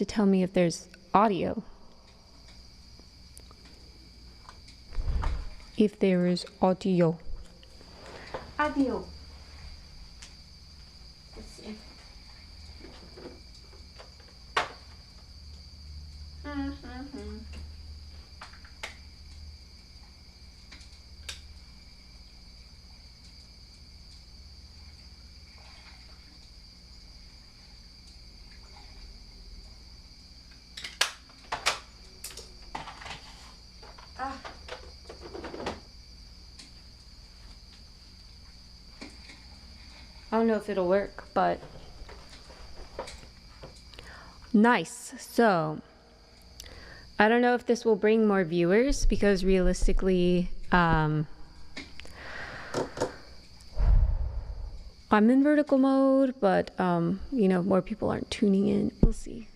to tell me if there's audio. If there is audio. Audio. Let's see. I don't know if it'll work, but nice. So I don't know if this will bring more viewers because realistically, I'm in vertical mode, but you know, more people aren't tuning in. We'll see.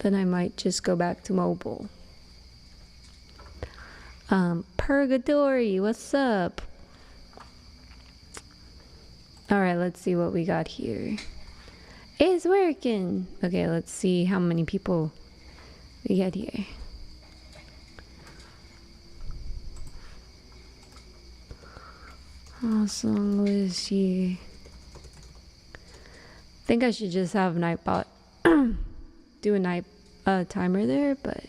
Then I might just go back to mobile. Purgatory, what's up? All right, let's see what we got here. It's working. Okay, let's see how many people we get here. Awesome list here. I think I should just have Nightbot do a night timer there, but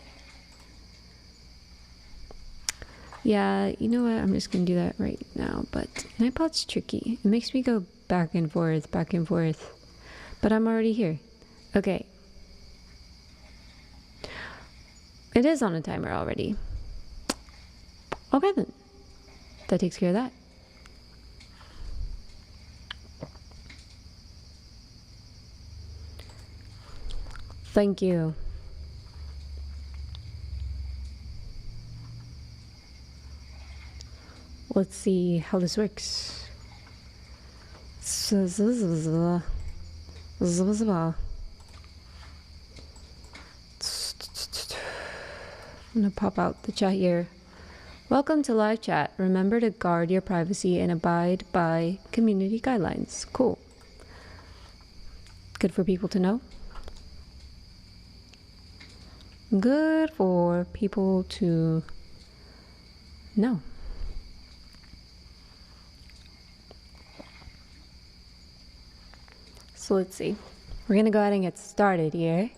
yeah, you know what? I'm just gonna do that right now. But Nightbot's tricky. It makes me go back and forth. But I'm already here. Okay. It is on a timer already. Okay then. That takes care of that. Thank you. Let's see how this works. I'm gonna pop out the chat here. Welcome to live chat. Remember to guard your privacy and abide by community guidelines. Cool. Good for people to know. Good for people to know. So let's see. We're gonna go ahead and get started here.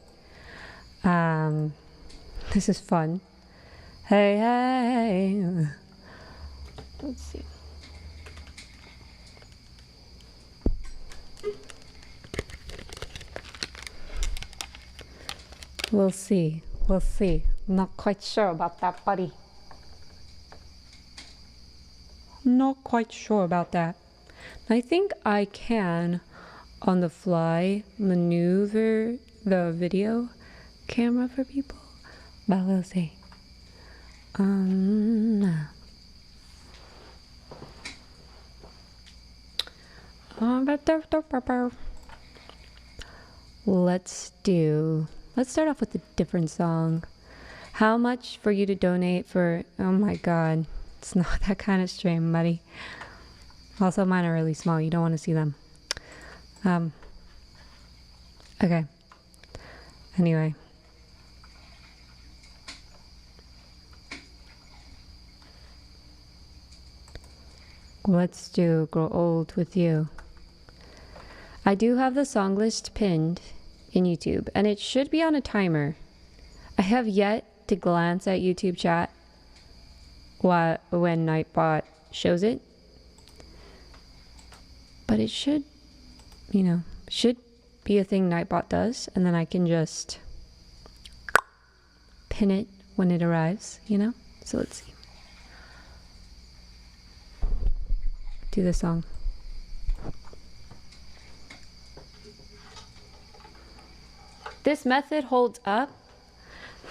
This is fun. Hey. Let's see. We'll see. I'm not quite sure about that, buddy. Not quite sure about that. I think I can, on the fly, maneuver the video camera for people, but we'll see. Let's start off with a different song. How much for you to donate for, oh my god, it's not that kind of stream, buddy. Also, mine are really small, you don't want to see them. Okay. Anyway. Let's do Grow Old with You. I do have the song list pinned in YouTube, and it should be on a timer. I have yet to glance at YouTube chat when Nightbot shows it. But it should, you know, should be a thing Nightbot does, and then I can just pin it when it arrives, you know? So let's see. Do the song. This method holds up,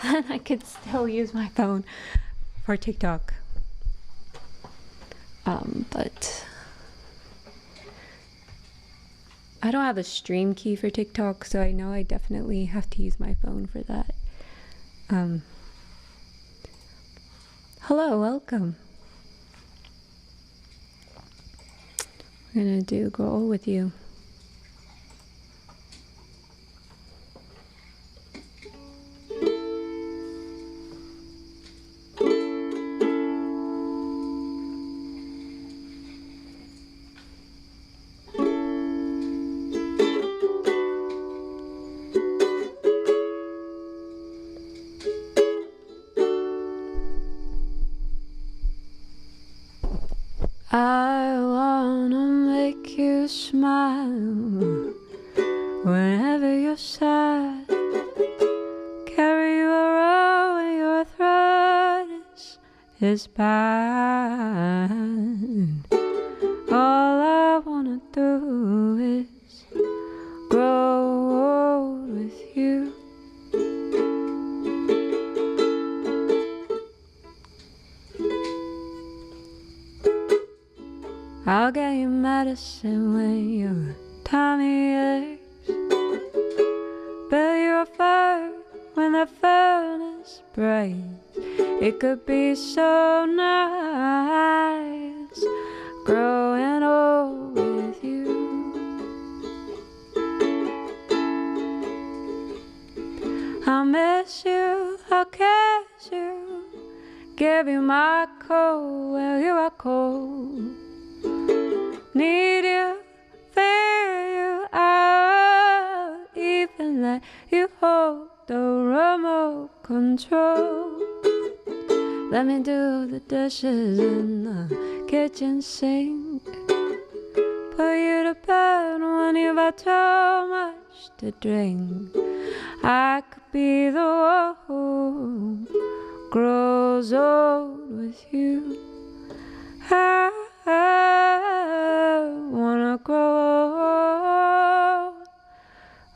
and I could still use my phone for TikTok. But I don't have a stream key for TikTok, so I know I definitely have to use my phone for that. Hello, welcome. We're gonna do Grow Old with You. I wanna make you smile whenever you're sad. Carry you around when your throat is bad. All I wanna do is grow old with you. I'll get you medicine when your tummy aches. Build you a fire when the furnace breaks. It could be so nice growing old with you. I'll miss you, I'll kiss you, give you my coat while you are cold. Need you, feel you out, even let you hold the remote control. Let me do the dishes in the kitchen sink. Put you to bed when you've had too much to drink. I could be the one who grows old with you. I wanna grow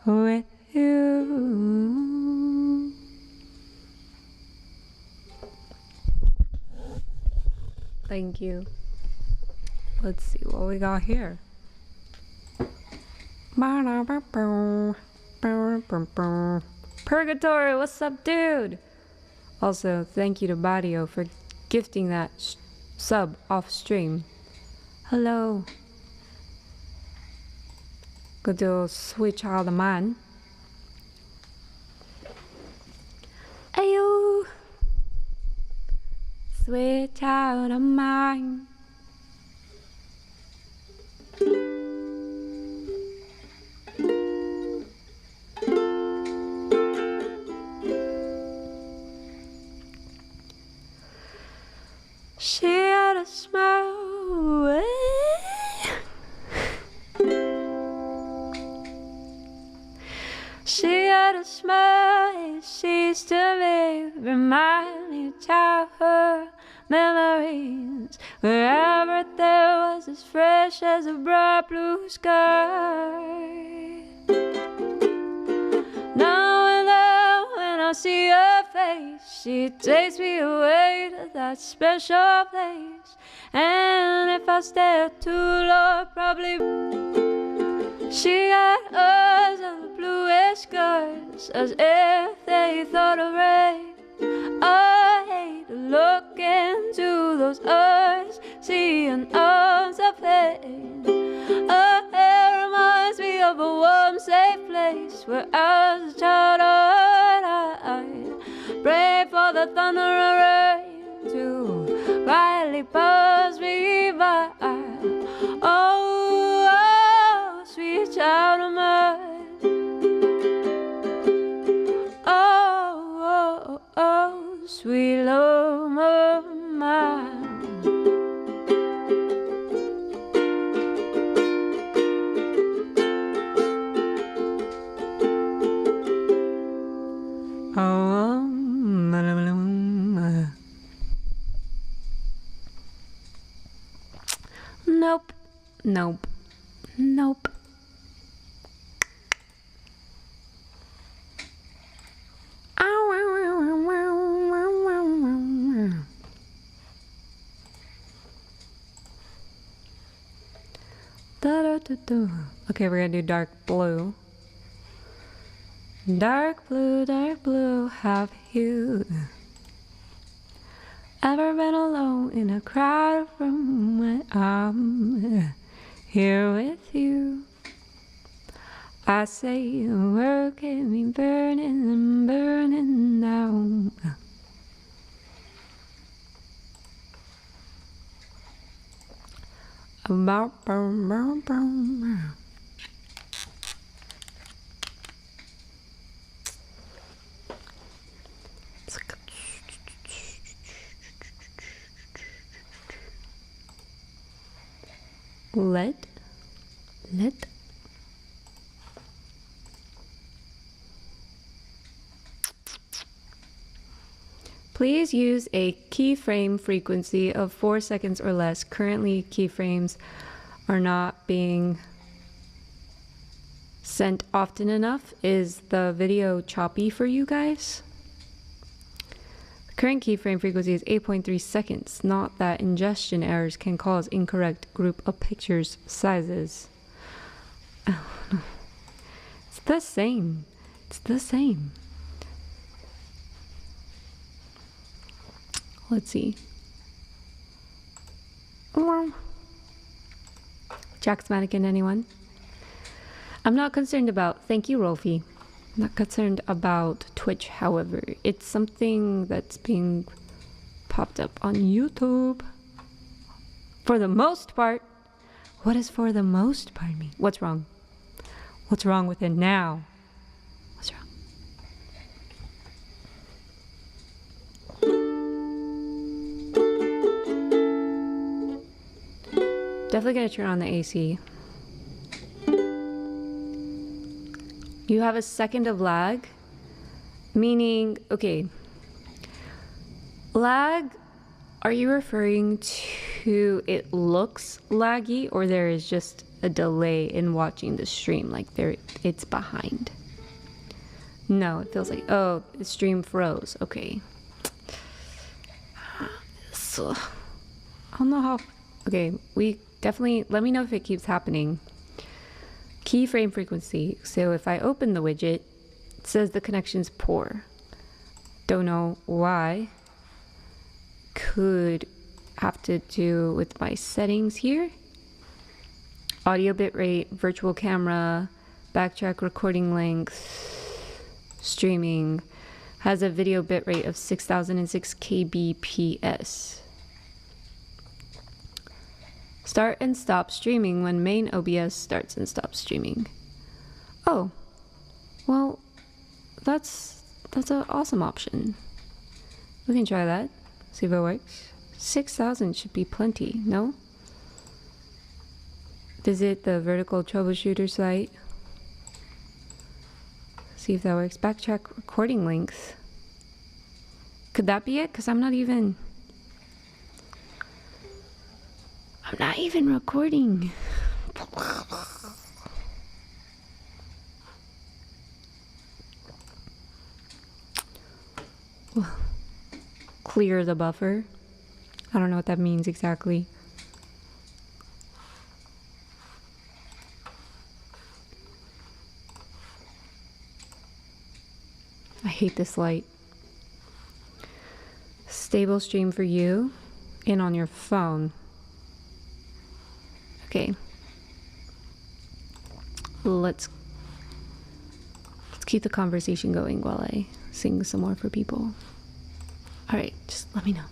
old with you. Thank you. Let's see what we got here. Purgatory, what's up, dude? Also, thank you to Badio for gifting that sub off stream. Hello. Go to Sweet Child of Mine. Ayo. Sweet child of mine. She had a smile. She had a smile. She used to me, remind me of childhood memories, where everything was as fresh as a bright blue sky. Now and then when I see her face, she takes me away to that special place. And if I stare too low, probably she got eyes of the bluish skies, as if they thought of rain. I hate to look into those eyes, seeing arms of pain. Her hair reminds me of a warm, safe place where as a child I pray for the thunder and rain to quietly pass me by. Oh, oh, sweet child of mine. Oh, oh, oh, sweet love of mine. Oh, nope, nope, nope. Okay, we're gonna do dark blue. Dark blue, have you ever been alone in a crowded room when I'm here with you? I say your work can be burning and burning down. About Let. Please use a keyframe frequency of 4 seconds or less. Currently, keyframes are not being sent often enough. Is the video choppy for you guys? The current keyframe frequency is 8.3 seconds. Not that ingestion errors can cause incorrect group of pictures sizes. Oh, no. It's the same. It's the same. Let's see. Jack's mannequin, anyone? I'm not concerned about, thank you, Rolfie. I'm not concerned about Twitch, however. It's something that's being popped up on YouTube. For the most part. What does for the most part mean? What's wrong? What's wrong with it now? What's wrong? Definitely gonna turn on the AC. You have a second of lag, meaning, okay, lag, are you referring to it looks laggy, or there is just a delay in watching the stream, like it's behind? No, it feels like, oh, the stream froze. Okay. So, I don't know how, okay, we definitely, let me know if it keeps happening. Keyframe frequency. So if I open the widget, it says the connection's poor. Don't know why. Could have to do with my settings here. Audio bitrate, virtual camera, backtrack recording length, streaming. Has a video bitrate of 6006 kbps. Start and stop streaming when main OBS starts and stops streaming. Oh, well, that's an awesome option. We can try that, see if it works. 6,000 should be plenty, no? Visit the vertical troubleshooter site. See if that works. Backtrack recording length. Could that be it? Because I'm not even recording. Clear the buffer. I don't know what that means exactly. I hate this light. Stable stream for you and on your phone. Okay. Let's keep the conversation going while I sing some more for people. All right, just let me know.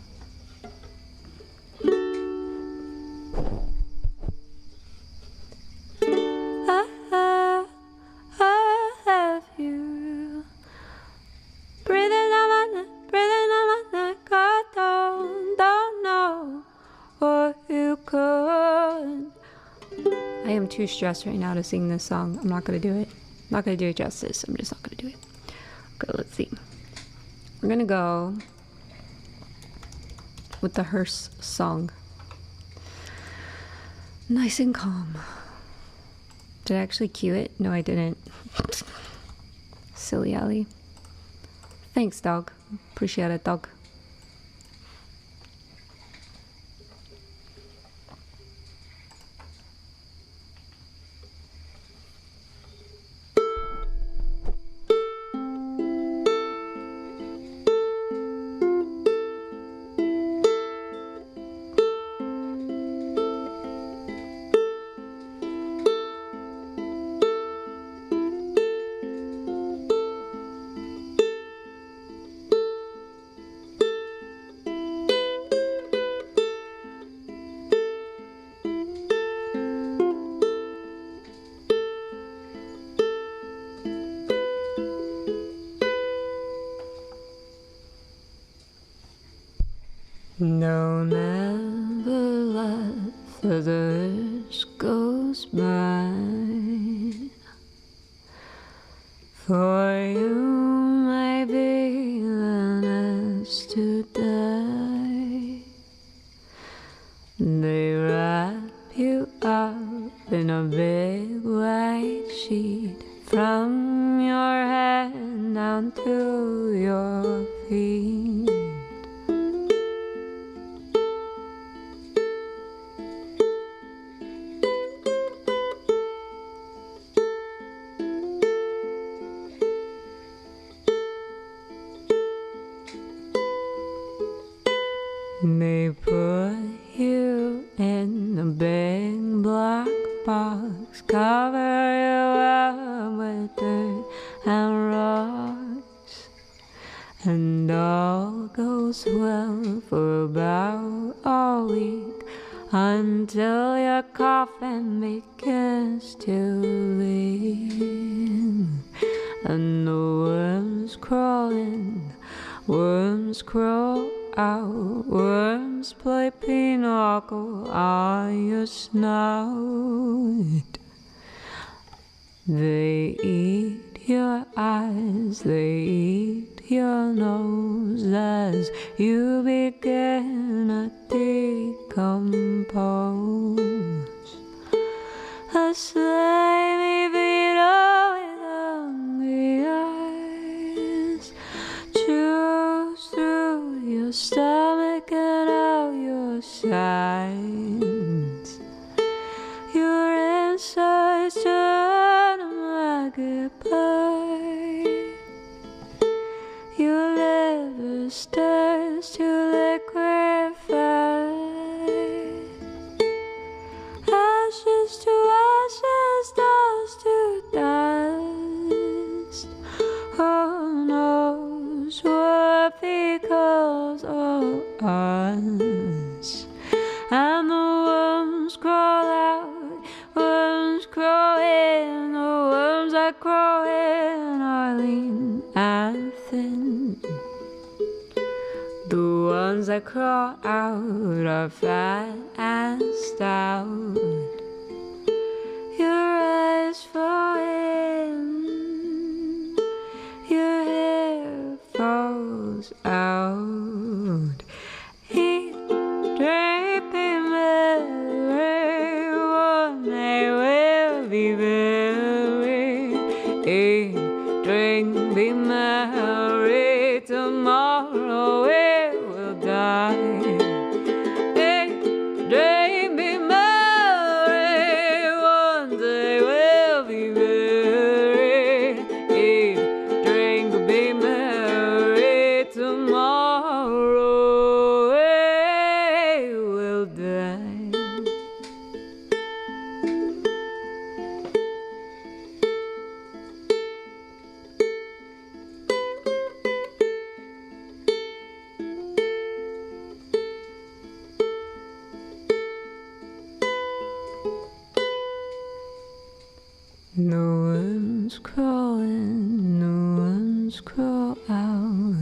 I have you breathing on my neck. I don't know what you could. I am too stressed right now to sing this song. I'm not gonna do it. I'm not gonna do it justice. I'm just not gonna do it. Okay, let's see. We're gonna go with the hearse song. Nice and calm. Did I actually cue it? No, I didn't. Silly Ellie. Thanks, dog. Appreciate it, dog. No, never let others down to your feet. They put you in a big black box, cover you up with dirt and rocks, and all goes well for about a week, until your coffin begins to leak, and the worms crawling, worms crawl out, worms play pinochle on your snout. They eat your eyes, they eat your nose as you begin to decompose. A slimy beetle with hungry eyes chews through your stomach and out your sides. Your insides turn magnified. Your liver stirs to liquefy. Ashes to ashes, dust to dust. Who knows what becomes of us? And the worms crawl out, worms crawl in, the worms that crawl in are lean and thin. The ones that crawl out are fat and stout. Your eyes fall in, your hair falls out. Eat, drink, be merry, one day we'll be buried. Eat, drink, be merry, tomorrow we will die. Eat, drink, be merry, one day we'll be buried. Eat, drink, be merry, tomorrow we will die. No worms crawl in, no worms crawl out.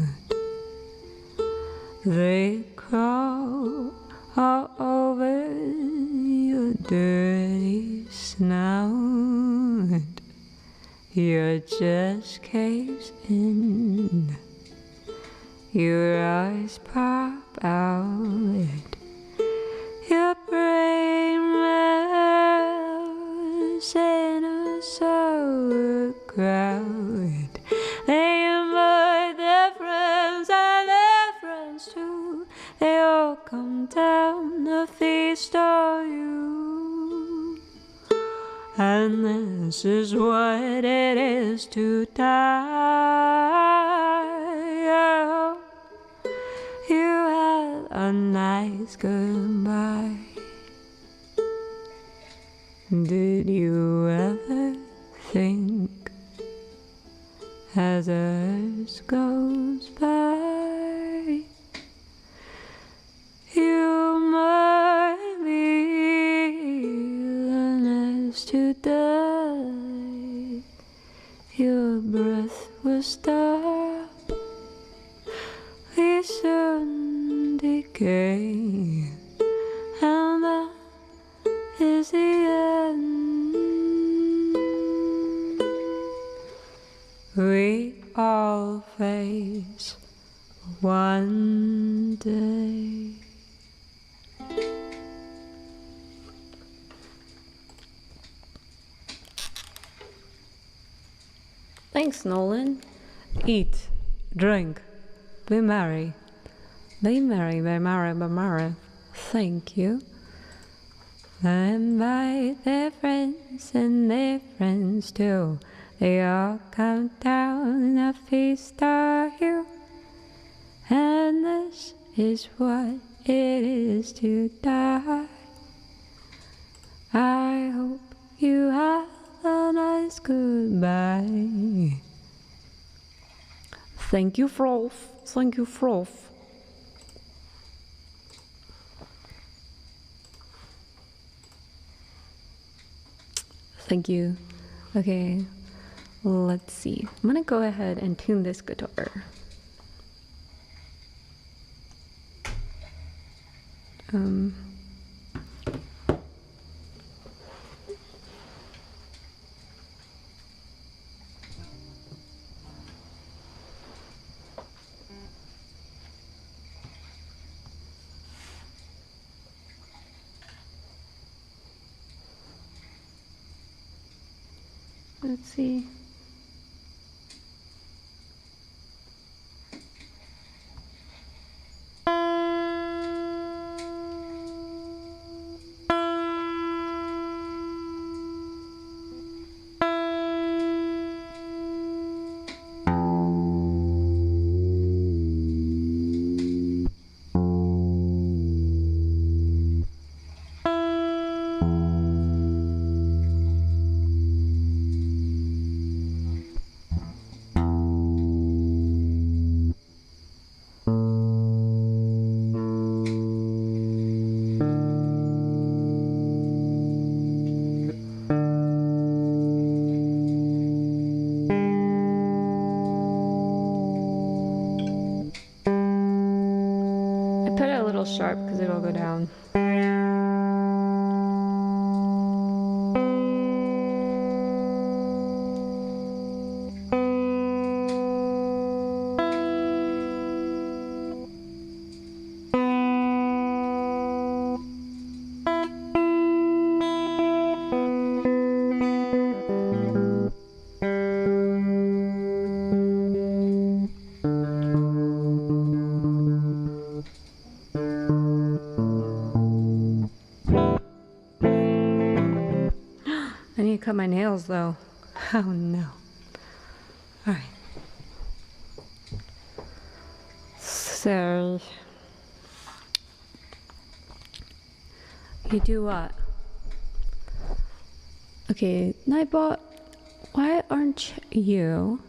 They crawl all over your dirty snout. Your chest caves in, your eyes pop out, your brain melts in a sauerkraut. They invite their friends and their friends too. They all come down to feast on you. And this is what it is to die. You had a nice goodbye. Did you ever think, as ours goes by, you might be the next to die? Your breath will stop, we soon decay, and that is the end. We all face one day. Thanks, Nolan. eat, drink, be merry. Be merry, be merry, be merry. Thank you. Invite their friends and their friends too. They all come down and feast on you. And this is what it is to die. I hope you have a nice goodbye. Thank you, Froth. Thank you, Froth. Thank you. Okay, let's see. I'm gonna go ahead and tune this guitar. Let's see. Sharp because it'll go down. I need to cut my nails though. Oh no. Alright. So you do what? Okay, Nightbot, why aren't you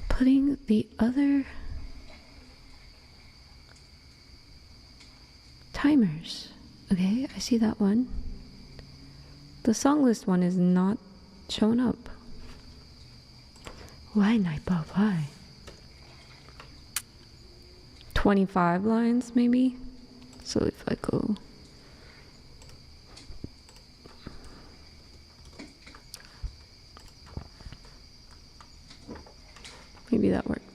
putting the other timers? Okay, I see that one. The song list one is not showing up. Why, Nightbot? Why? 25 lines, maybe? So if I go... maybe that worked.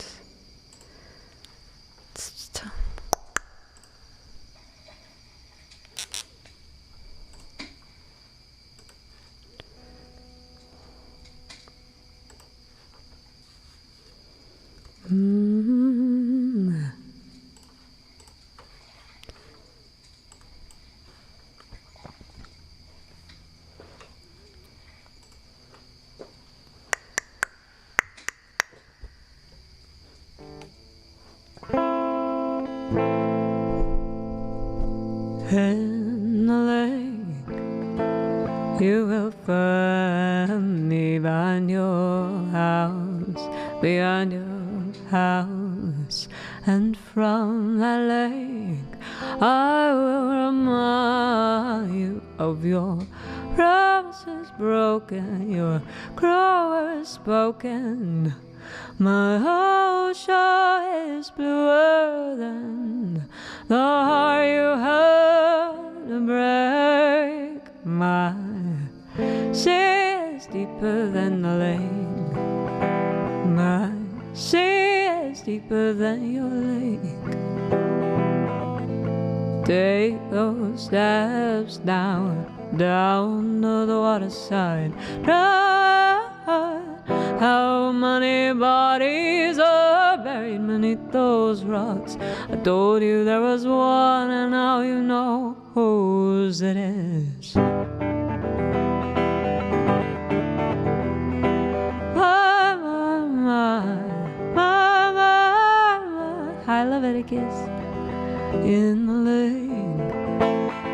In the lake, you will find me behind your house, and from that lake I will remind you of your promises broken, your growers spoken. My ocean is bluer than the heart you had to break. My sea is deeper than the lake. My sea is deeper than your lake. Take those steps down to the water side. Run, How many bodies are buried beneath those rocks? I told you there was one, and now you know whose it is. Hi, Leviticus. In the lake,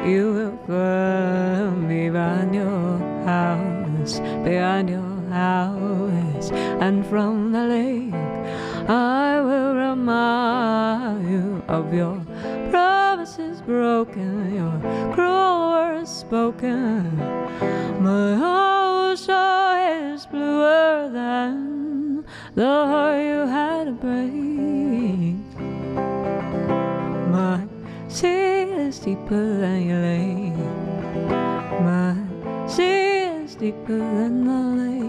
you will find me behind your house, behind your house. And from the lake, I will remind you of your promises broken, your cruel words spoken. My ocean is bluer than the heart you had to break. My sea is deeper than your lake. My sea is deeper than the lake.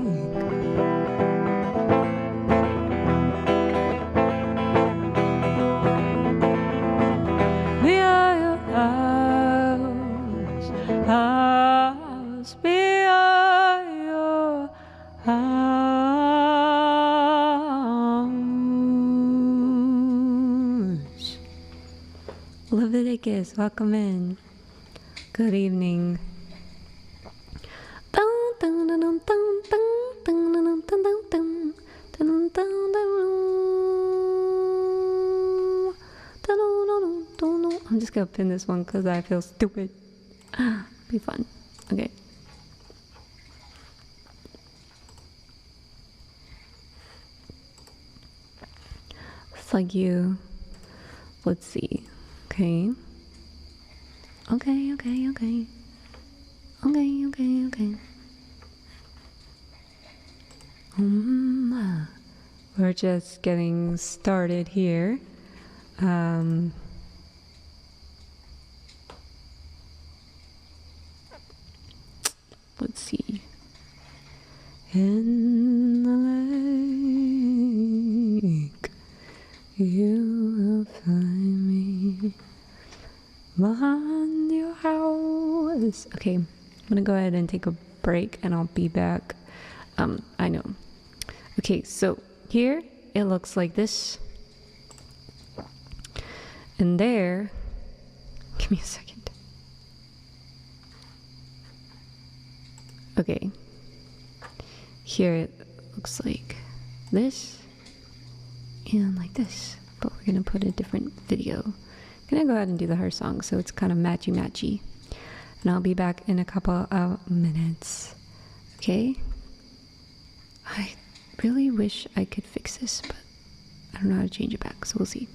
Beyond your house, house, beyond your house. Leviticus, welcome in. Good evening. I'm just gonna pin this one because I feel stupid. Be fun. Okay. It's like you. Let's see. Okay. Okay. We're just getting started here. Let's see. In the lake, you will find me behind your house. Okay, I'm gonna go ahead and take a break and I'll be back. I know. Okay, so here it looks like this. And there, give me a second. Okay, here it looks like this and like this, but we're gonna put a different video. I'm gonna go ahead and do the her song so it's kind of matchy, and I'll be back in a couple of minutes. Okay, I really wish I could fix this, but I don't know how to change it back, so we'll see.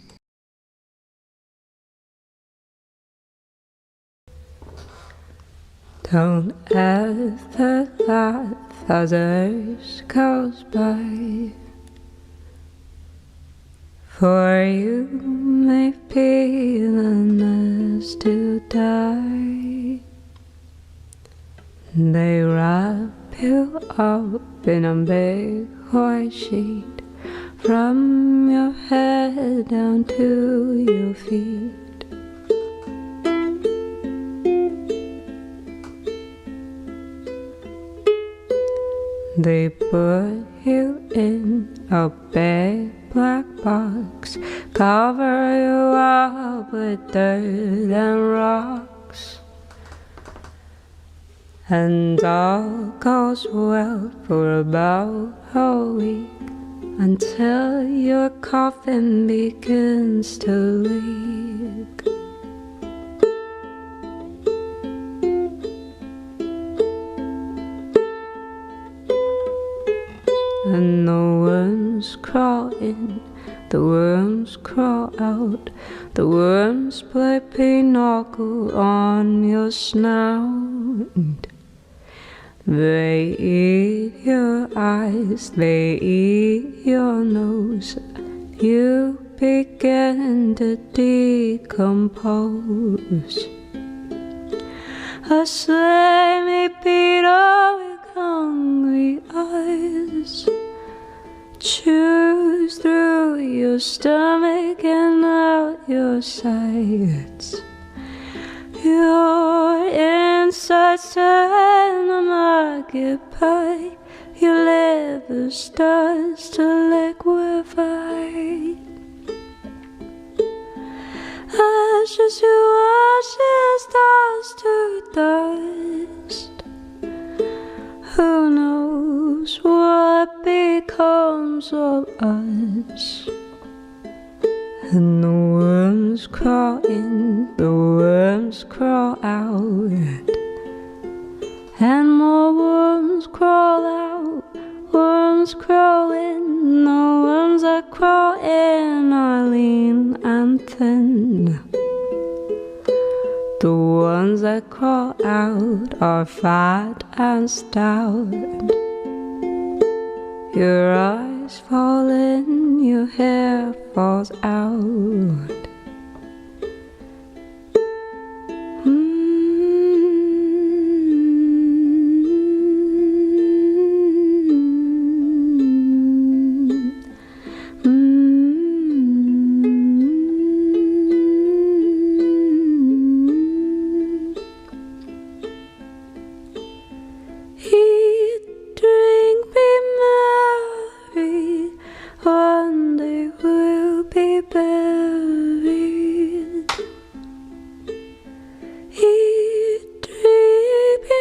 Don't ever let others goes by, for you may be the next to die. They wrap you up in a big white sheet, from your head down to your feet. They put you in a big black box, cover you up with dirt and rocks, and all goes well for about a week, until your coffin begins to leak. And the worms crawl in, the worms crawl out, the worms play pinochle on your snout. They eat your eyes, they eat your nose, you begin to decompose. A slimy Peter with hungry eyes chews through your stomach and out your sides. Your insides turn a market pie, you live river starts to liquefy. Ashes to ashes, dust to dust. Who knows what becomes of us? And the worms crawl in, the worms crawl out, and more worms crawl out, worms crawl in. The worms that crawl in are lean and thin. The ones that crawl out are fat and stout. Your eyes fall in, your hair falls out. Eat, drink, be merry, one day we'll be buried. Eat, drink, be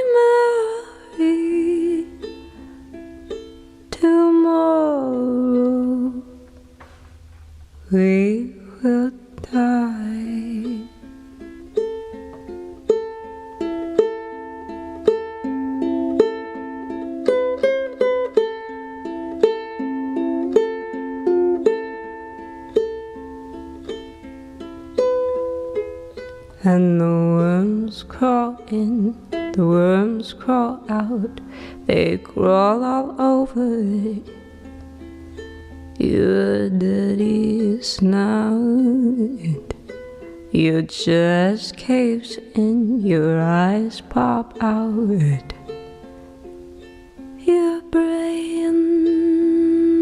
merry, tomorrow we will die. And the worms crawl in, the worms crawl out, they crawl all over your dirty snout. Your chest caves in, your eyes pop out, your brain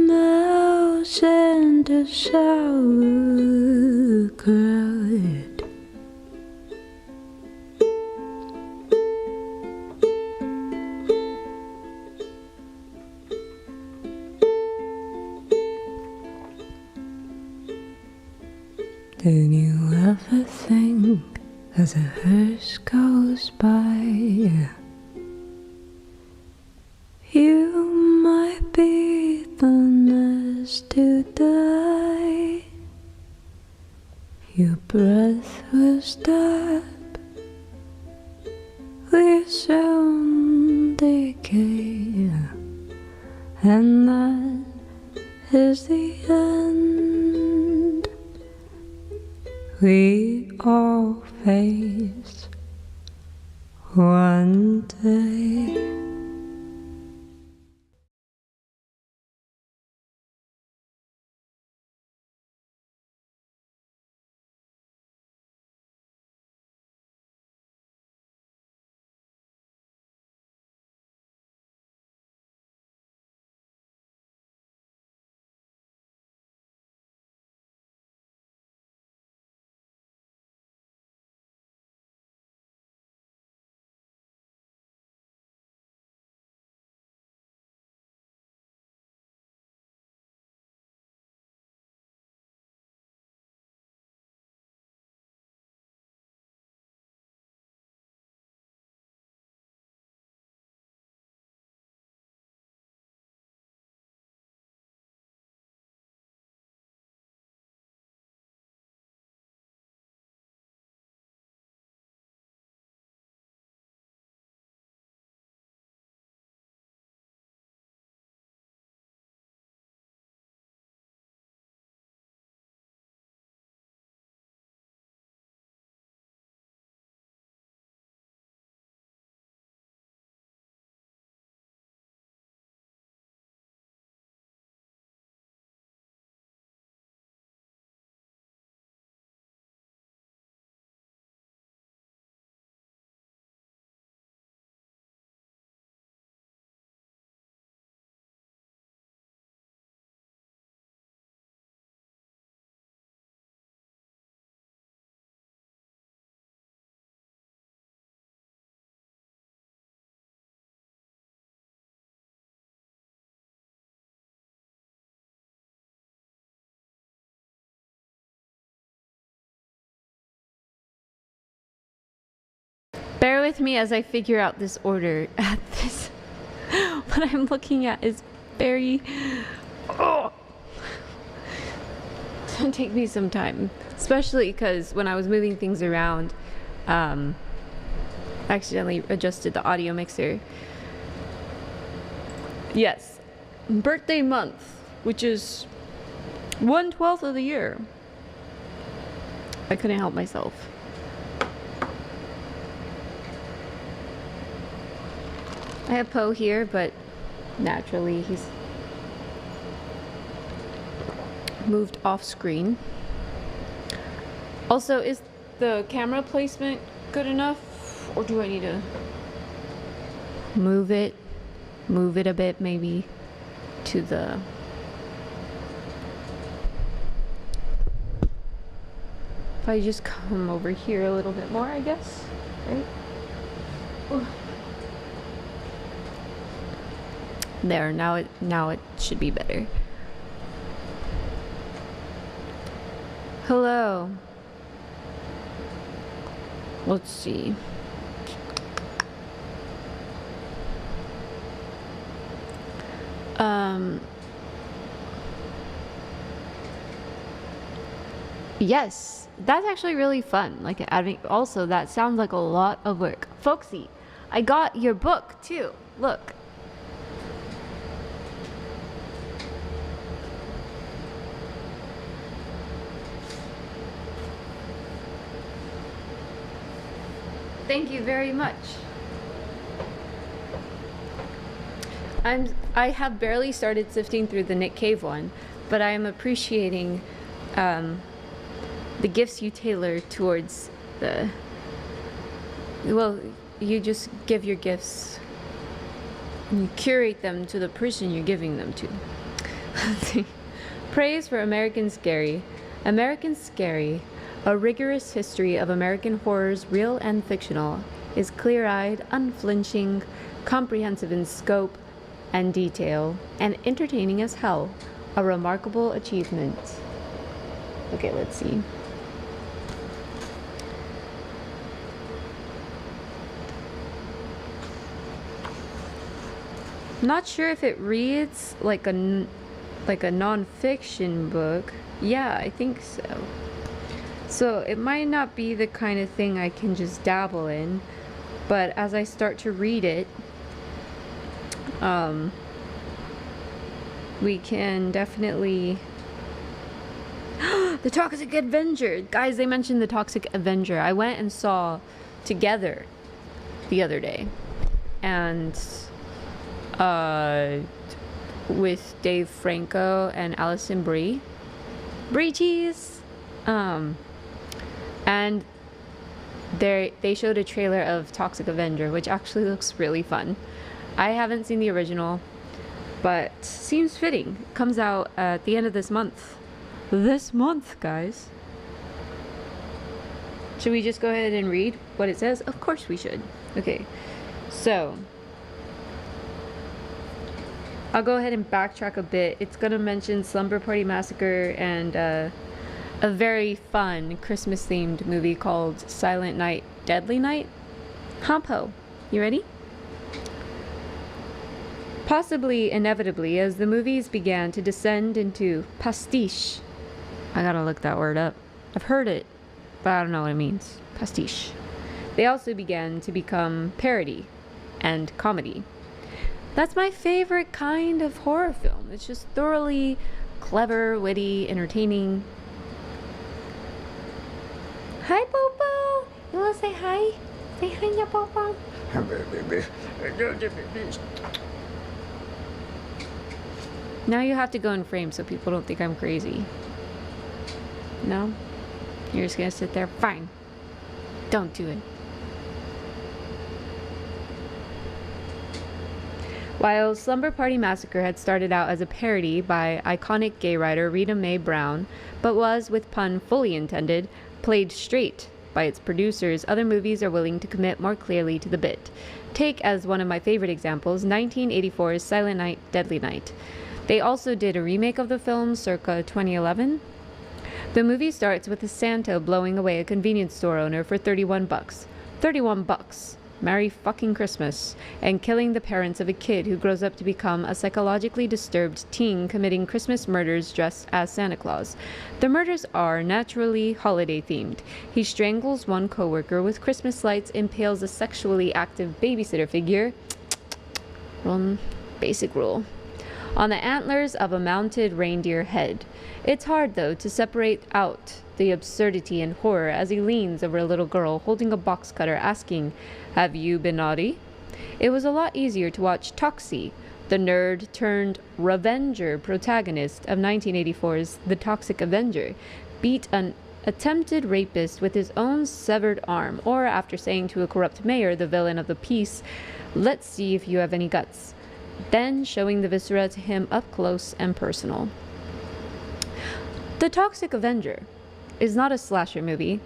melts into sauerkraut. Did you ever think as a hearse goes by, you might be the next to die? Your breath will stop, we soon decay, and that is the end. We all face one day. with me as I figure out this order. This, what I'm looking at is very... Oh. It's gonna take me some time. Especially because when I was moving things around, I accidentally adjusted the audio mixer. Yes, birthday month, which is 1/12 of the year. I couldn't help myself. I have Poe here, but naturally he's moved off screen. Also, is the camera placement good enough, or do I need to move it a bit maybe to the... If I just come over here a little bit more, I guess, right? Ooh. There, now it should be better. Hello. Let's see. Yes, that's actually really fun. Like, also, that sounds like a lot of work. Folksy, I got your book too. Look. Thank you very much. I have barely started sifting through the Nick Cave one, but I am appreciating the gifts you tailor towards the... Well, you just give your gifts and you curate them to the person you're giving them to. Let's see. Praise for American Scary. American Scary, a rigorous history of American horrors, real and fictional, is clear-eyed, unflinching, comprehensive in scope and detail, and entertaining as hell. A remarkable achievement. Okay, let's see. Not sure if it reads like a non-fiction book. Yeah, I think so. So it might not be the kind of thing I can just dabble in, but as I start to read it, we can definitely... The Toxic Avenger! Guys, they mentioned The Toxic Avenger. I went and saw Together the other day. And with Dave Franco and Alison Brie. Brie cheese! And they showed a trailer of Toxic Avenger, which actually looks really fun. I haven't seen the original, but seems fitting. It comes out at the end of this month. This month, guys. Should we just go ahead and read what it says? Of course we should. Okay, so I'll go ahead and backtrack a bit. It's gonna mention Slumber Party Massacre and a very fun Christmas-themed movie called Silent Night, Deadly Night. Hampo, you ready? Possibly inevitably, as the movies began to descend into pastiche. I gotta look that word up. I've heard it, but I don't know what it means. Pastiche. They also began to become parody and comedy. That's my favorite kind of horror film. It's just thoroughly clever, witty, entertaining. Hi, Popo! You wanna say hi? Say hi, ya, Popo. Now you have to go in frame so people don't think I'm crazy. No? You're just gonna sit there? Fine. Don't do it. While Slumber Party Massacre had started out as a parody by iconic gay writer Rita Mae Brown, but was, with pun fully intended, played straight by its producers, other movies are willing to commit more clearly to the bit. Take as one of my favorite examples, 1984's Silent Night, Deadly Night. They also did a remake of the film circa 2011. The movie starts with a Santa blowing away a convenience store owner for 31 bucks. 31 bucks. Merry fucking Christmas, and killing the parents of a kid who grows up to become a psychologically disturbed teen committing Christmas murders dressed as Santa Claus. The murders are naturally holiday themed. He strangles one coworker with Christmas lights, impales a sexually active babysitter figure. Basic rule. On the antlers of a mounted reindeer head. It's hard, though, to separate out the absurdity and horror as he leans over a little girl holding a box cutter asking, "Have you been naughty?" It was a lot easier to watch Toxie, the nerd-turned-revenger protagonist of 1984's The Toxic Avenger, beat an attempted rapist with his own severed arm, or after saying to a corrupt mayor, the villain of the piece, "Let's see if you have any guts," then showing the viscera to him up close and personal. The Toxic Avenger is not a slasher movie,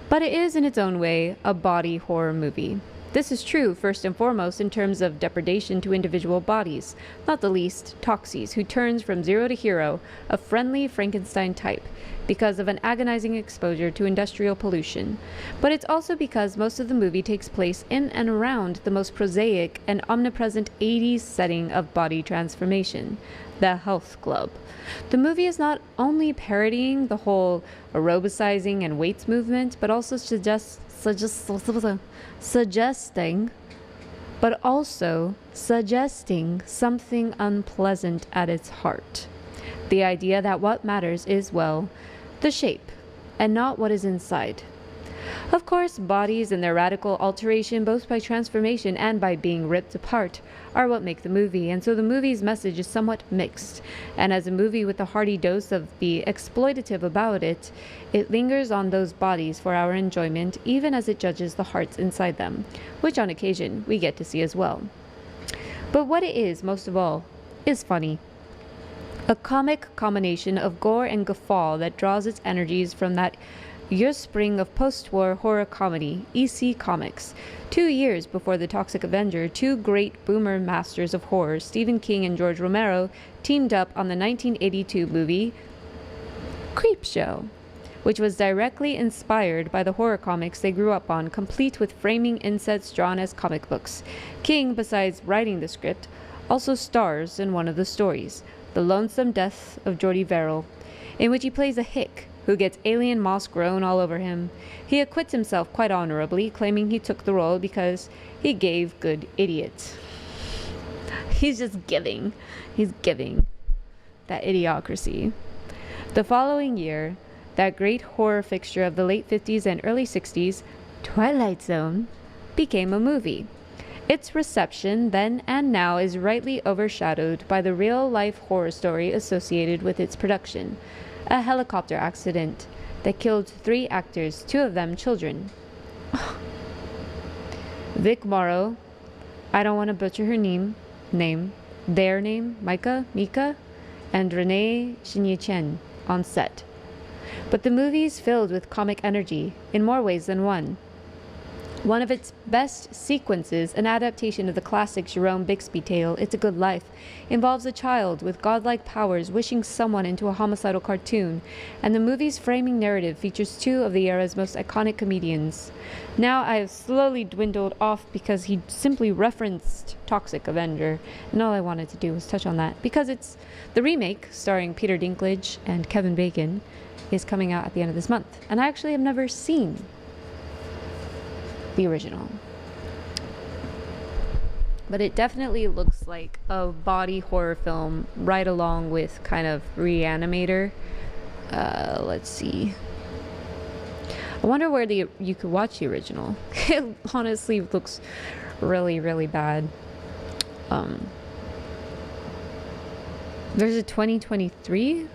but it is in its own way a body horror movie. This is true first and foremost in terms of depredation to individual bodies, not the least Toxie's, who turns from zero to hero, a friendly Frankenstein type, because of an agonizing exposure to industrial pollution. But it's also because most of the movie takes place in and around the most prosaic and omnipresent 80s setting of body transformation, the health club. The movie is not only parodying the whole aerobicizing and weights movement, but also suggesting something unpleasant at its heart. The idea that what matters is, well, the shape, and not what is inside. Of course, bodies and their radical alteration, both by transformation and by being ripped apart, are what make the movie, and so the movie's message is somewhat mixed. And as a movie with a hearty dose of the exploitative about it, it lingers on those bodies for our enjoyment, even as it judges the hearts inside them, which on occasion we get to see as well. But what it is, most of all, is funny. A comic combination of gore and guffaw that draws its energies from that spring of post-war horror comedy, EC Comics. 2 years before The Toxic Avenger, two great boomer masters of horror, Stephen King and George Romero, teamed up on the 1982 movie Creepshow, which was directly inspired by the horror comics they grew up on, complete with framing insets drawn as comic books. King, besides writing the script, also stars in one of the stories, The Lonesome Death of Jordy Verrill, in which he plays a hick who gets alien moss grown all over him. He acquits himself quite honorably, claiming he took the role because he gave good idiots. He's just giving. He's giving. That idiocracy. The following year, that great horror fixture of the late 50s and early 60s, Twilight Zone, became a movie. Its reception then and now is rightly overshadowed by the real-life horror story associated with its production. A helicopter accident that killed 3 actors, 2 of them children. Vic Morrow, I don't want to butcher her name, Mika, and Renee Shinye-chen on set. But the movie's filled with comic energy in more ways than one. One of its best sequences, an adaptation of the classic Jerome Bixby tale, It's a Good Life, involves a child with godlike powers wishing someone into a homicidal cartoon, and the movie's framing narrative features 2 of the era's most iconic comedians. Now I have slowly dwindled off because he simply referenced Toxic Avenger, and all I wanted to do was touch on that, because it's the remake, starring Peter Dinklage and Kevin Bacon, is coming out at the end of this month, and I actually have never seen the original. But it definitely looks like a body horror film right along with kind of Reanimator. Let's see. I wonder where you could watch the original. It honestly looks really, really bad. There's a 2023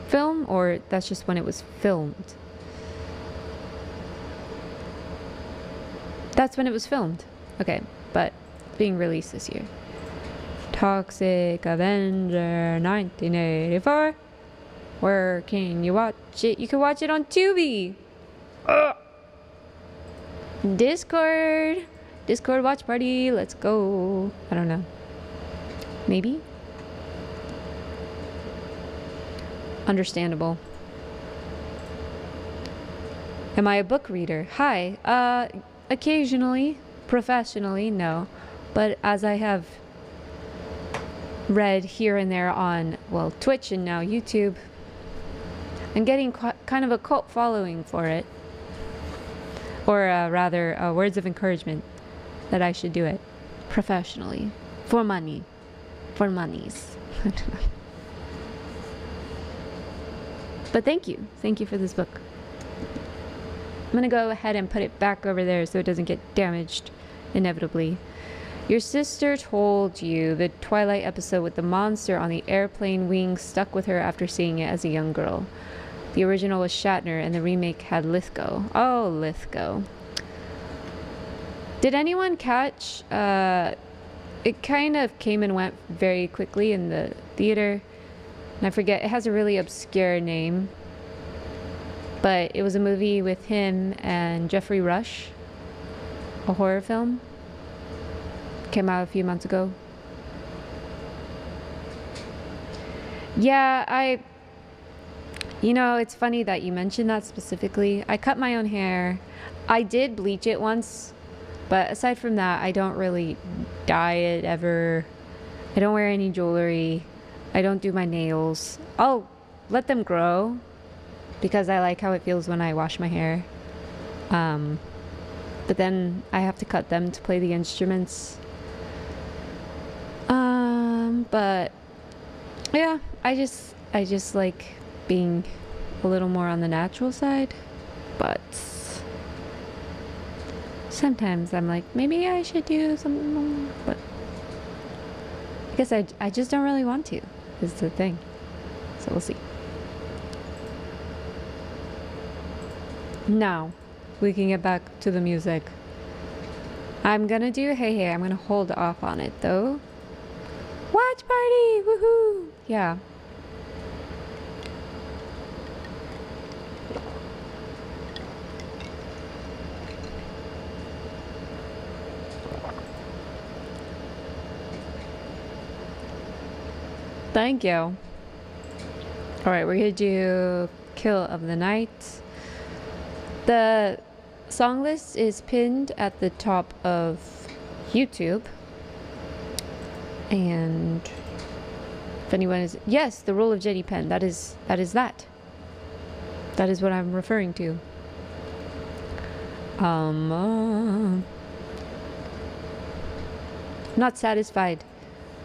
film, or that's just when it was filmed? That's when it was filmed. Okay, but being released this year. Toxic Avenger 1984. Where can you watch it? You can watch it on Tubi. Discord watch party. Let's go. I don't know. Maybe? Understandable. Am I a book reader? Hi. Occasionally. professionally, no. But as I have read here and there on, well, Twitch and now YouTube, I'm getting kind of a cult following for it. Or rather, words of encouragement that I should do it professionally. For money. For monies. But thank you. Thank you for this book. I'm going to go ahead and put it back over there so it doesn't get damaged inevitably. Your sister told you the Twilight episode with the monster on the airplane wing stuck with her after seeing it as a young girl. The original was Shatner and the remake had Lithgow. Oh, Lithgow. Did anyone catch? It kind of came and went very quickly in the theater. And I forget, it has a really obscure name. But it was a movie with him and Jeffrey Rush. A horror film. Came out a few months ago. Yeah, you know, it's funny that you mentioned that specifically. I cut my own hair. I did bleach it once, but aside from that, I don't really dye it ever. I don't wear any jewelry. I don't do my nails. I'll let them grow because I like how it feels when I wash my hair. But then I have to cut them to play the instruments. But yeah, I just like being a little more on the natural side, but sometimes I'm like, maybe I should do something more, but I guess I just don't really want to, is the thing. So we'll see. Now, we can get back to the music. I'm gonna do Hey Hey. I'm gonna hold off on it though. Watch party! Woohoo! Yeah. Thank you. Alright, we're gonna do Kill of the Night. The song list is pinned at the top of YouTube. And if anyone is... Yes, the rule of Jenny Penn. That is that. That is what I'm referring to. Not satisfied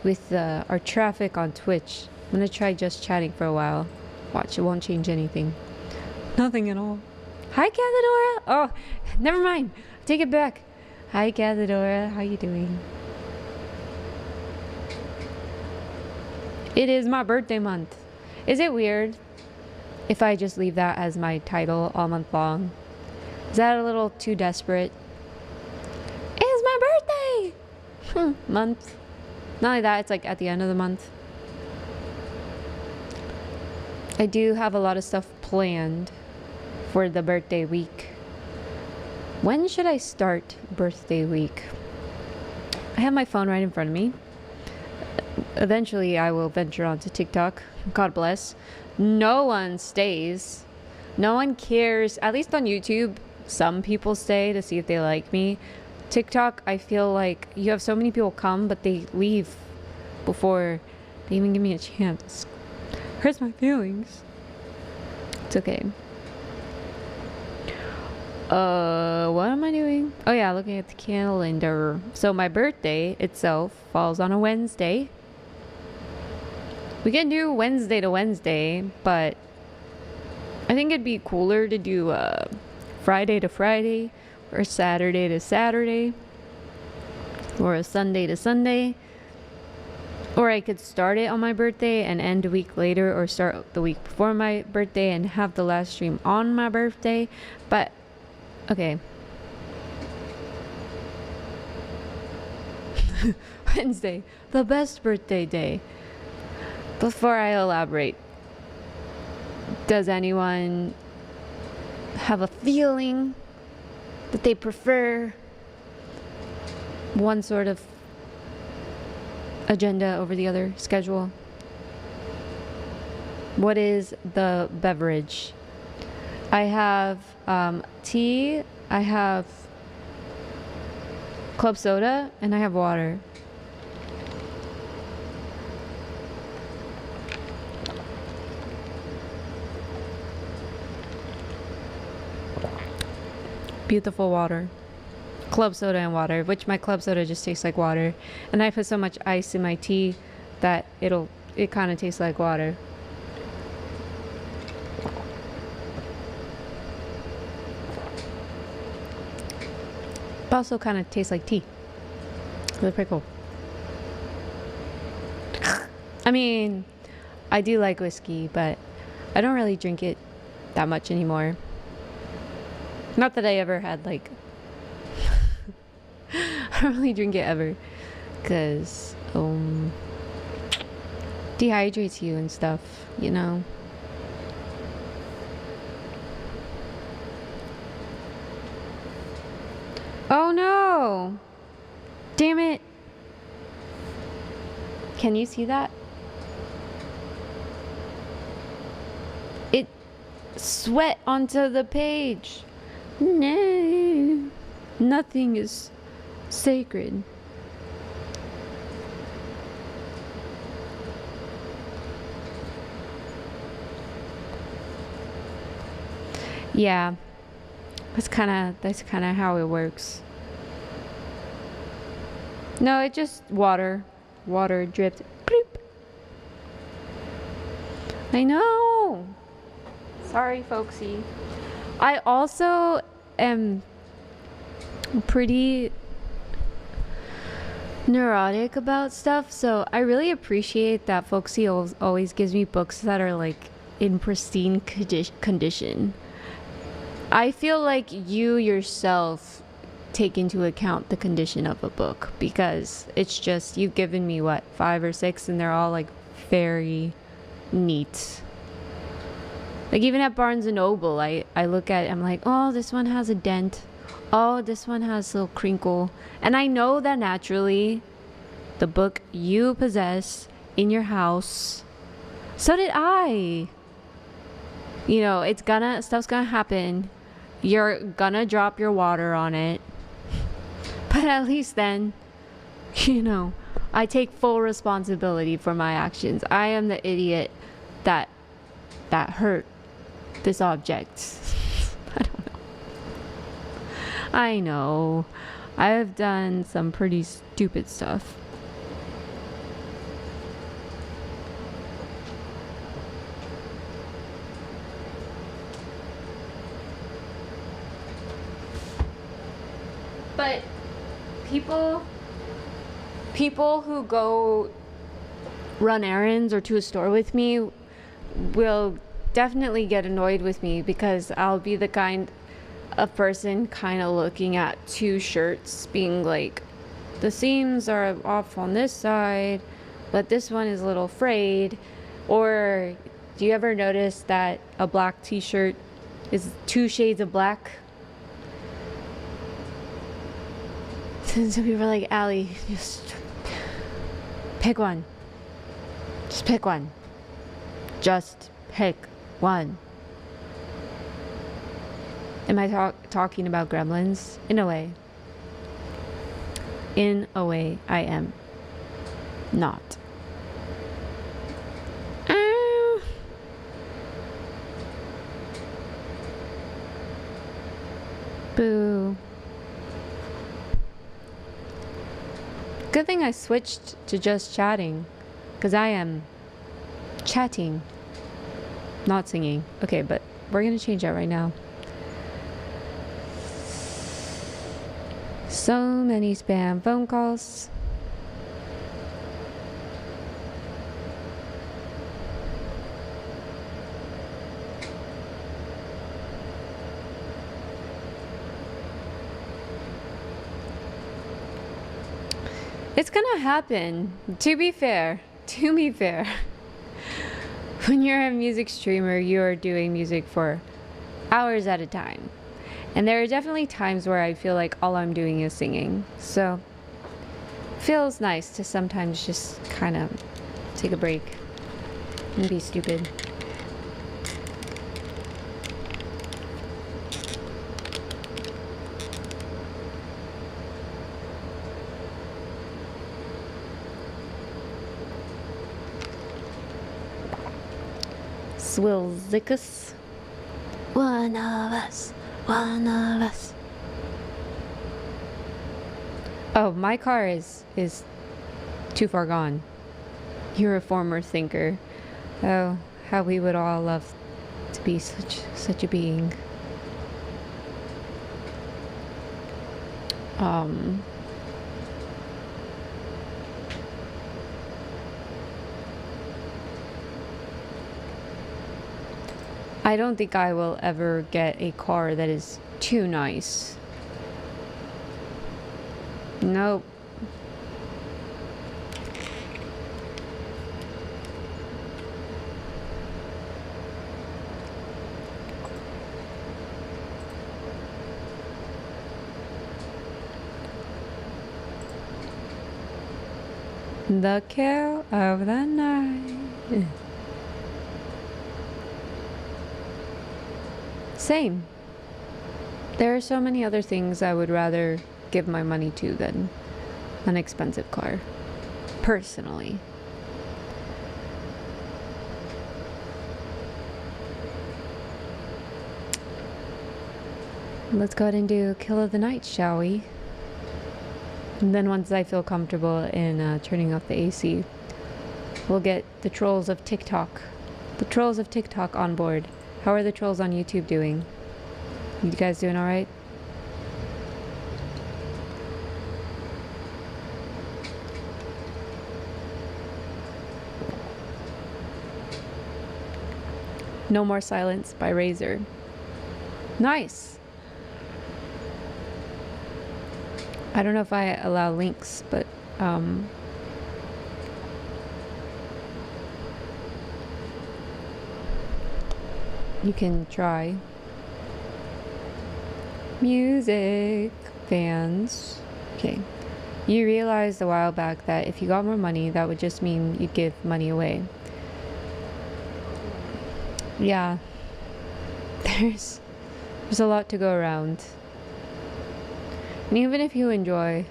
with our traffic on Twitch. I'm gonna try just chatting for a while. Watch, it won't change anything. Nothing at all. Hi, Cathedora! Oh, never mind. Take it back. Hi, Cathedora. How you doing? It is my birthday month. Is it weird if I just leave that as my title all month long? Is that a little too desperate? It's my birthday! Month. Not only that, it's like at the end of the month. I do have a lot of stuff planned for the birthday week. When should I start birthday week? I have my phone right in front of me. Eventually I will venture onto TikTok. God bless. No one stays. No one cares. At least on YouTube, some people stay to see if they like me. TikTok, I feel like you have so many people come, but they leave before they even give me a chance. Hurts my feelings. It's okay. What am I doing? Oh yeah, looking at the calendar. So my birthday itself falls on a Wednesday. We can do Wednesday to Wednesday, but I think it'd be cooler to do Friday to Friday, or Saturday to Saturday, or a Sunday to Sunday. Or I could start it on my birthday and end a week later, or start the week before my birthday and have the last stream on my birthday. But okay. Wednesday, the best birthday day. Before I elaborate, does anyone have a feeling that they prefer one sort of agenda over the other schedule? What is the beverage? I have tea, I have club soda, and I have water. Beautiful water. Club soda and water, which my club soda just tastes like water. And I put so much ice in my tea that it kind of tastes like water. But also kind of tastes like tea. Really pretty cool. I mean, I do like whiskey, but I don't really drink it that much anymore. Not that I ever had like I don't really drink it ever, because dehydrates you and stuff, you know. Oh no! Damn it! Can you see that? It sweat onto the page. No, nothing is sacred. Yeah, that's kind of how it works. No, it just water dripped. Bloop. I know. Sorry, folksy. I also am pretty neurotic about stuff, so I really appreciate that folksy always gives me books that are like in pristine condition. I feel like you yourself take into account the condition of a book, because it's just, you've given me what, 5 or 6, and they're all like very neat. Like even at Barnes and Noble, I look at it, I'm like, oh, this one has a dent. Oh, this one has a little crinkle. And I know that naturally the book you possess in your house, so did I. You know, stuff's gonna happen. You're gonna drop your water on it. But at least then, you know, I take full responsibility for my actions. I am the idiot that hurt this object. I don't know. I know. I have done some pretty stupid stuff. But people who go run errands or to a store with me will definitely get annoyed with me, because I'll be the kind of person kind of looking at 2 shirts being like, the seams are off on this side, but this one is a little frayed. Or do you ever notice that a black t-shirt is 2 shades of black? And some people are like, Allie, just pick one. Just pick one. Just pick one. Am I talking about gremlins? In a way. In a way, I am not. Boo. Good thing I switched to just chatting, because I am chatting, not singing. Okay, but we're gonna change that right now. So many spam phone calls. It's gonna happen. To be fair, when you're a music streamer, you're doing music for hours at a time. And there are definitely times where I feel like all I'm doing is singing. So it feels nice to sometimes just kind of take a break and be stupid. Swilzicus. One of us. One of us. Oh, my car is too far gone. You're a former thinker. Oh, how we would all love to be such a being. I don't think I will ever get a car that is too nice. Nope. The kill of the night. Same. There are so many other things I would rather give my money to than an expensive car. Personally. Let's go ahead and do Kill of the Night, shall we? And then once I feel comfortable in turning off the AC, we'll get the trolls of TikTok. The trolls of TikTok on board. How are the trolls on YouTube doing? You guys doing alright? No More Silence by Razor. Nice! I don't know if I allow links, but you can try. Music fans. Okay. You realized a while back that if you got more money, that would just mean you'd give money away. Yeah. There's a lot to go around. And even if you enjoy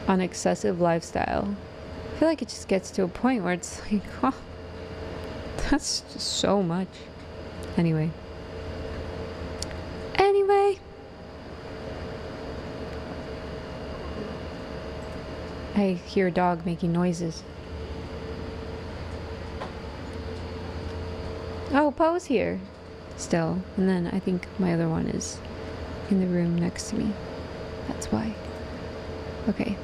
an excessive lifestyle, I feel like it just gets to a point where it's like, oh, that's just so much. Anyway. I hear a dog making noises. Oh, Poe's here still. And then I think my other one is in the room next to me. That's why. Okay.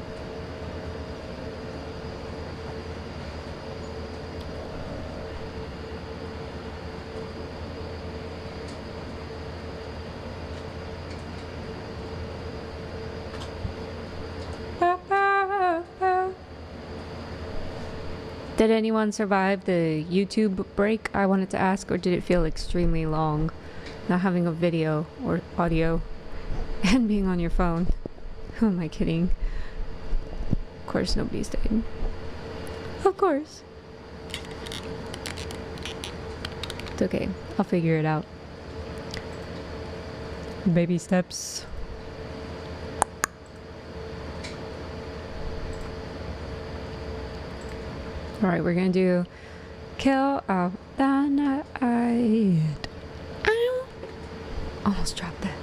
Did anyone survive the YouTube break, I wanted to ask, or did it feel extremely long? Not having a video or audio and being on your phone. Who am I kidding? Of course nobody's dead. Of course. It's okay. I'll figure it out. Baby steps. Alright, we're gonna do Kill of the Night. Ow! Almost dropped that.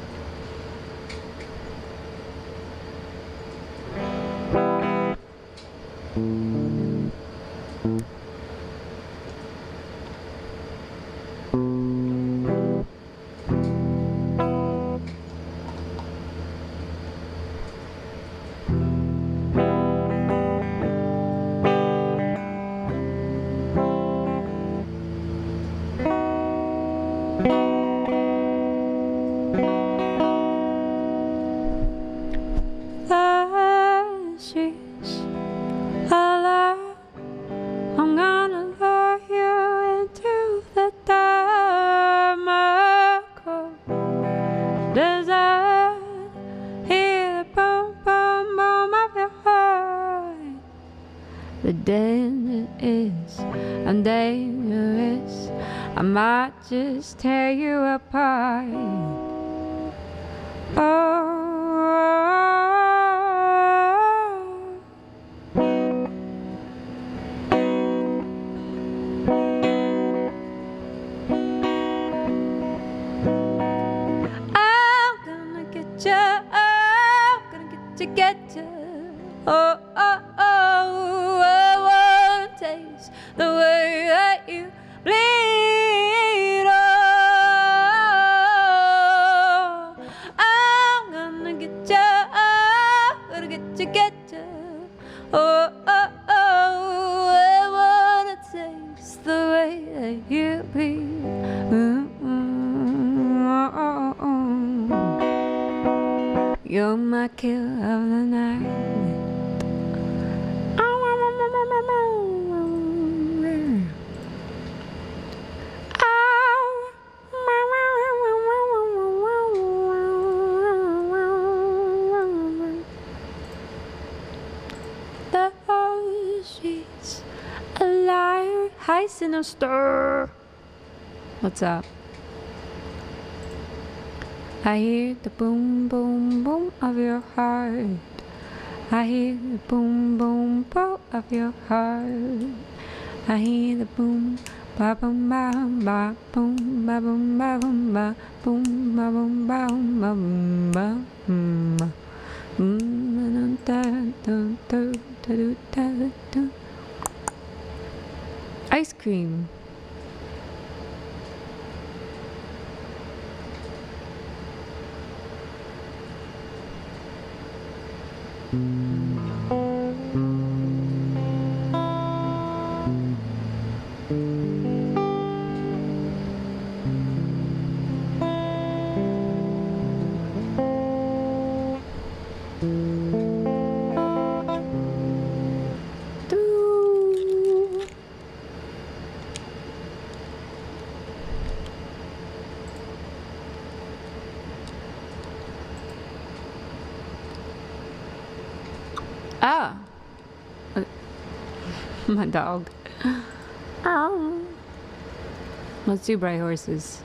Just tear you apart. the kill of the night. The whole street's a liar. Hi, Sinister. What's up? I hear the boom, boom, boom of your heart. I hear the boom, boom, boom of your heart. I hear the boom, ba boom, ba ba boom, ba boom, ba boom, ba boom, ba boom, ba boom, ba boom, ba boom. Ice cream. Ah, my dog. Oh. Let's do bright horses.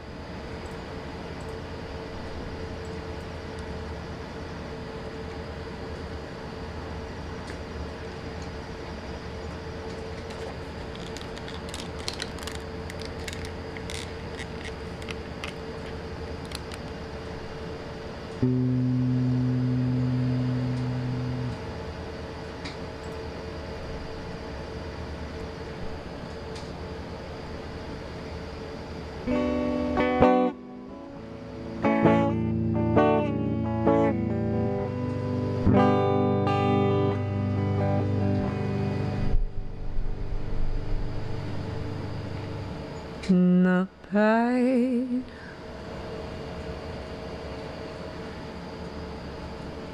The pride,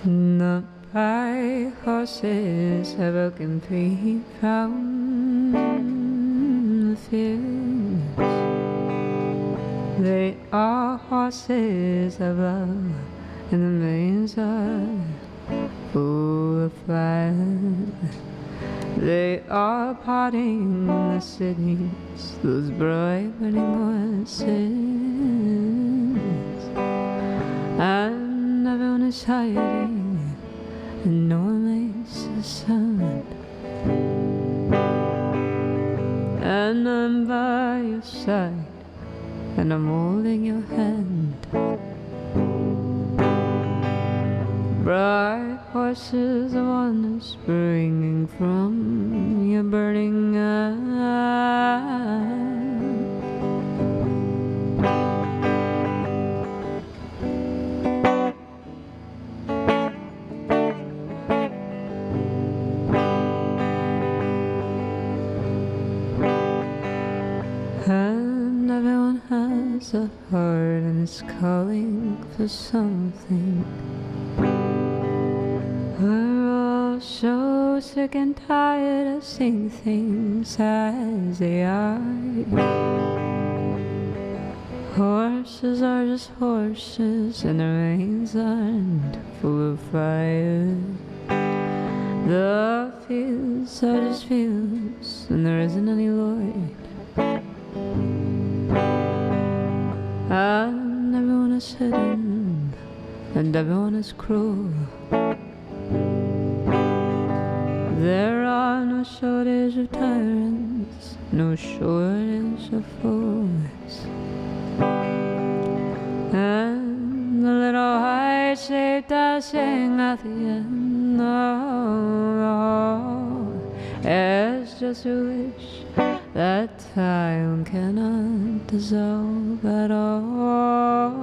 the bright horses have broken free from the fields. They are horses of love, and the mains are full of fire. They are parting the cities, those bright burning horses, and everyone is hiding, and no one makes a sound. And I'm by your side, and I'm holding your hand. Bright horses of wonder springing from your burning eyes. And everyone has a heart and is calling for something. We're all so sick and tired of seeing things as they are. Horses are just horses, and their reins aren't full of fire. The fields are just fields, and there isn't any Lord. And everyone is hidden, and everyone is cruel. There are no shortage of tyrants, no shortage of fools. And the little heart-shaped dancing at the end is just a wish that time cannot dissolve at all.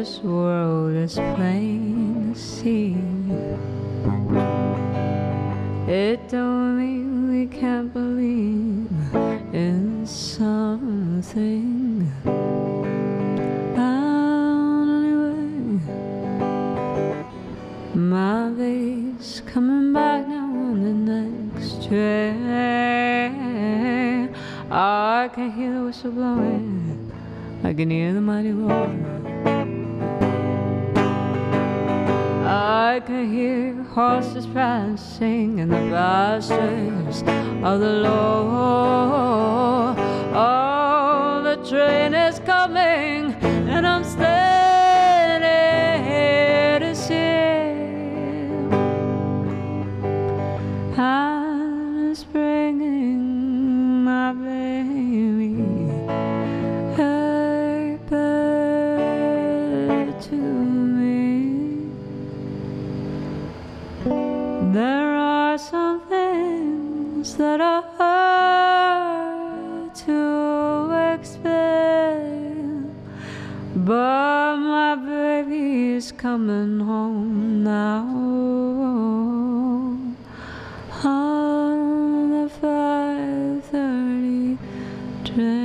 This world is plain to see. It don't mean we can't believe in something. Anyway, my baby's coming back now on the next train. I can hear the whistle blowing, I can hear the mighty roar. I can hear horses prancing in the pastures of the Lord. Oh, the train is coming, and I'm standing here to see. And it's bringing my baby her back to me. There are some things that are hard to explain, but my baby is coming home now on the 5:30 train.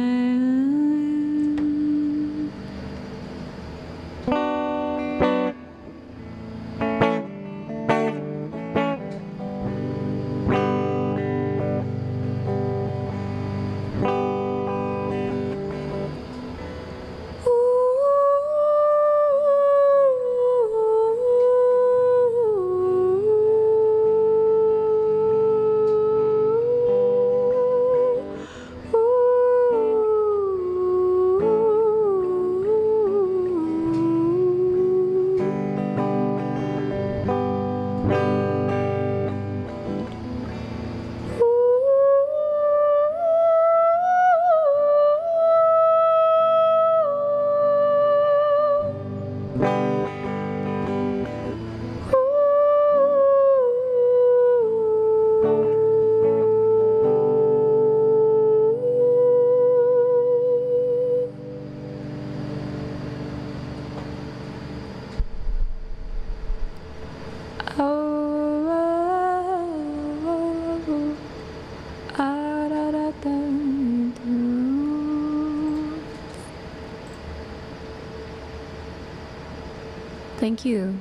Thank you.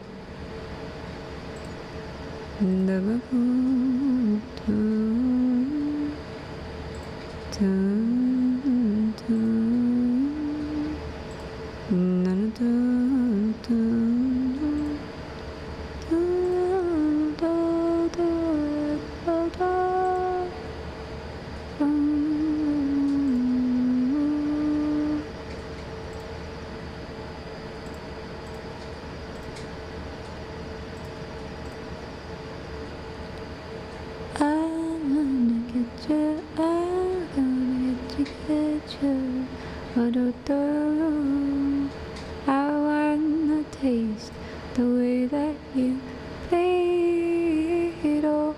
I wanna taste the way that you played. Oh,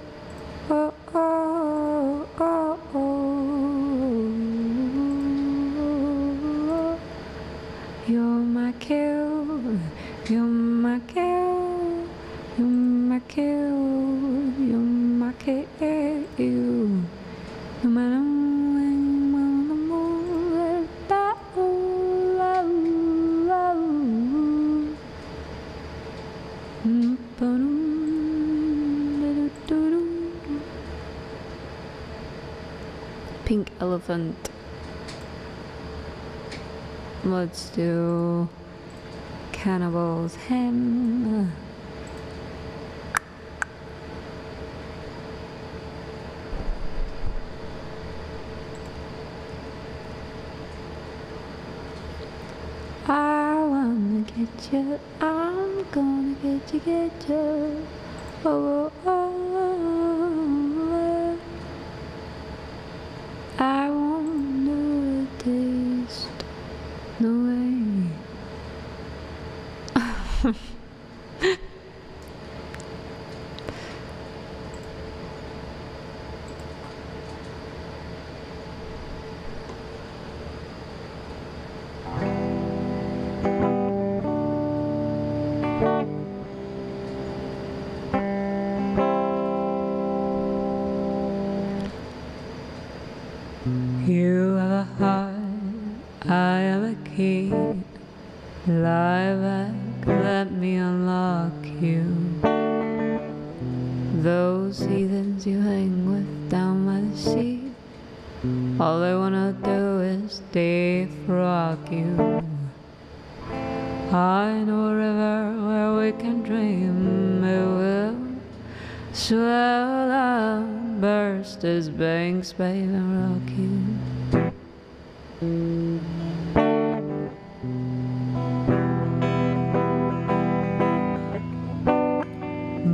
oh, oh, oh, oh. You're my kill, you're my kill, you're my kill, you're my kill. No matter Pink Elephant. Let's do Cannibal's Hymn. I wanna get you, I'm gonna get you. Oh, oh, oh. I wanna taste no way. You have a heart, I have a key. Lie back, let me unlock you. Those heathens you hang with down by the sea, all they wanna do is defrock you. I know a river where we can dream. It will swell up, burst its banks, babe, and rock you.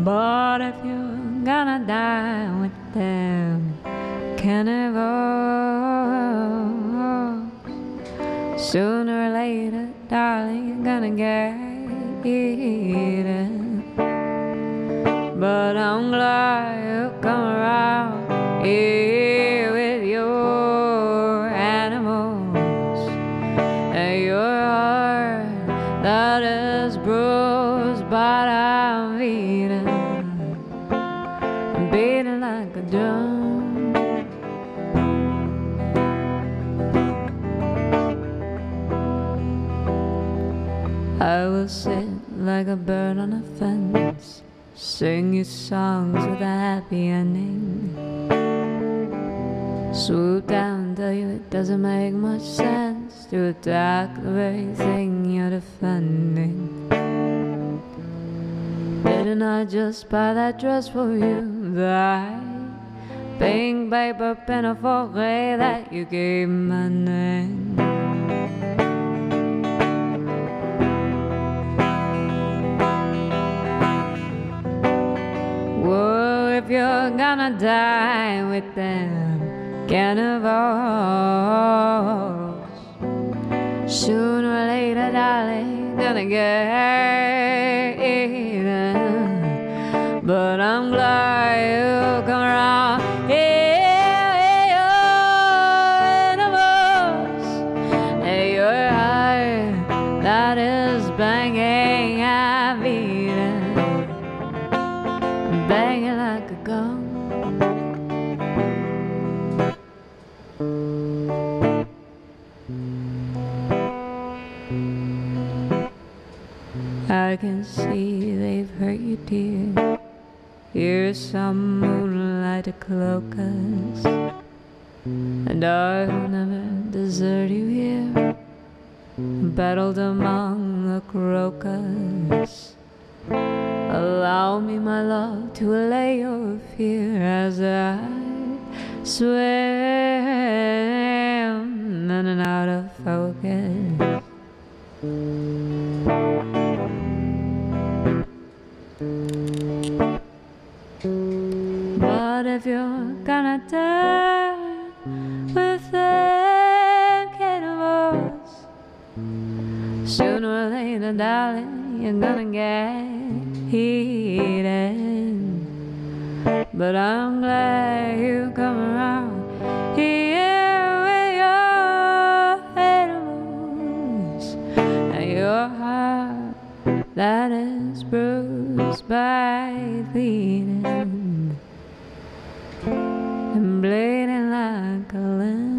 But if you're gonna die with them cannibals, sooner or later, darling, you're gonna get eaten. But I'm glad you come around here with your animals and your heart that is bruised, but I'm beaten. I'm beaten like a drum. I will sit like a bird on a fence, sing you songs with a happy ending, swoop down, tell you it doesn't make much sense to attack the very thing you're defending. Didn't I just buy that dress for you? That pink paper pinafore that you gave my name. Whoa, if you're gonna die with them cannibals, sooner or later, darling, gonna get eaten. But I'm glad you come around here with your animals and your heart that is banging and beating, banging like a gong. I can see they've hurt you, dear. Here's some moonlight to cloak us, and I will never desert you here, battled among the crocus. Allow me, my love, to allay your fear as I swim in and out of focus. But if you're gonna die with them cannibals, sooner or later, darling, you're gonna get eaten. But I'm glad you come around here with your animals and your heart that is bruised by bleeding and bleeding like a limb.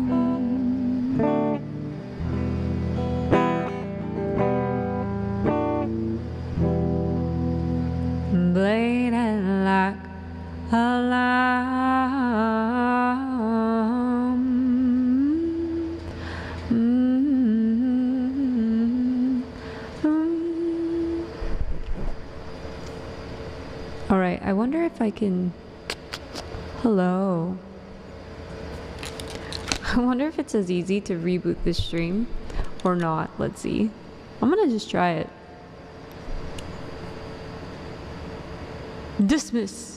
Bleeding like a lamb. All right, I wonder if I can... Hello. I wonder if it's as easy to reboot this stream or not. Let's see. I'm gonna just try it. Dismiss.